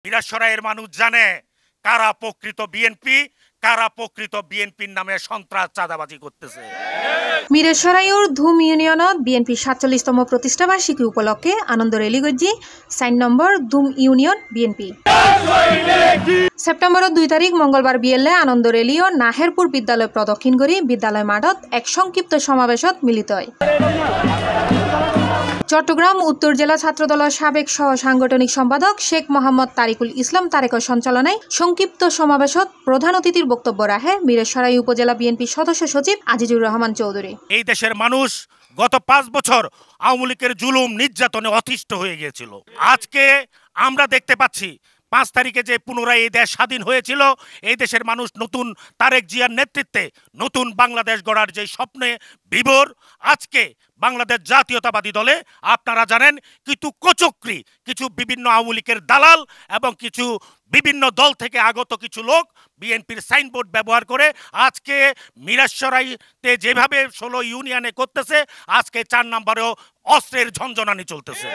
মিরাশরাইয়ের মানুষ জানে কারা প্রকৃত বিএনপি, কারা প্রকৃত বিএনপির নামে সন্ত্রাস চাঁদাবাজি করতেছে। মিরেশরাইয়ুর ধুম ইউনিয়নত বিএনপির ৪৭তম প্রতিষ্ঠা বার্ষিকী উপলক্ষে আনন্দ রেলি গজ্জি ৪ নম্বর ধুম ইউনিয়ন বিএনপি। সেপ্টেম্বরের ২ তারিখ মঙ্গলবার বিয়েলে আনন্দ রেলি ও নাহেরপুর বিদ্যালয় প্রদক্ষিণ করে বিদ্যালয় মাঠত এক সংক্ষিপ্ত সমাবেশত মিলিত হয়। চট্টগ্রাম উত্তর জেলা ছাত্রদলের সাবেক সহ সাংগঠনিক সম্পাদক শেখ মোহাম্মদ তারিকুল ইসলাম তারেকের সঞ্চালনায় সংক্ষিপ্ত সমাবেশত প্রধান অতিথির বক্তব্য রাখে মিরেশরাই উপজেলা বিএনপি সদস্য সচিব আজিজুর রহমান চৌধুরী। এই দেশের মানুষ গত ৫ বছর আওয়ামী লীগের জুলুম নির্যাতনে অতিষ্ঠ হয়ে গিয়েছিল। আজকে আমরা দেখতে পাচ্ছি ৫ তারিখে যে পুনরায় এই দেশ স্বাধীন হয়েছিল, এই দেশের মানুষ নতুন তারেক জিয়ার নেতৃত্বে নতুন বাংলাদেশ গড়ার যে স্বপ্নে বিভোর। আজকে বাংলাদেশ জাতীয়তাবাদী দলে আপনারা জানেন কিছু কোচক্রি, কিছু বিভিন্ন আওয়ামী লীগের দালাল এবং কিছু বিভিন্ন দল থেকে আগত কিছু লোক বিএনপির সাইনবোর্ড ব্যবহার করে আজকে মিরাশরাইতে যেভাবে ১৬ ইউনিয়নে করতেছে, আজকে ৪ নম্বরেও অস্ত্রের ঝনঝনানি চলতেছে।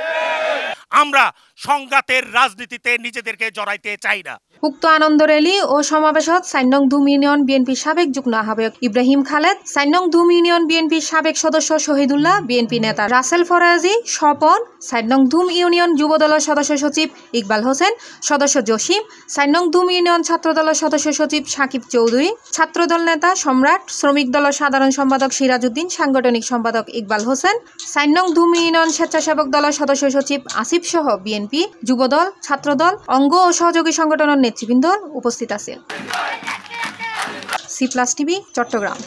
আমরা সংঘাতের রাজনীতিতে নিজেদেরকে জড়াইতে চাই না। উক্ত আনন্দ রেলি ও সমাবেশত ৪ নং ধুম ইউনিয়ন বিএনপির সাবেক যুগ্ম আহ্বায়ক ইব্রাহিম খালেদ, ৪ নং ধুম ইউনিয়ন বিএনপির সাবেক সদস্য শহীদুল্লাহ, বিএনপি নেতা রাসেল ফরাজি, স্বপন, ৪ নং ধুম ইউনিয়ন যুবদলের সদস্য সচিব ইকবাল হোসেন, সদস্য জসিম, ৪ নং ধুম ইউনিয়ন ছাত্রদলের সদস্য সচিব সাকিব চৌধুরী, ছাত্রদল নেতা সম্রাট, শ্রমিক দলের সাধারণ সম্পাদক সিরাজউদ্দিন, সাংগঠনিক সম্পাদক ইকবাল হোসেন, ৪ নং ধুম ইউনিয়ন স্বেচ্ছাসেবক দলের সদস্য সচিব আসিফ সহ বিএনপি, যুবদল, ছাত্রদল, অঙ্গ ও সহযোগী সংগঠনের নেতৃবৃন্দ উপস্থিত আছে। C plus TV, Chittagong.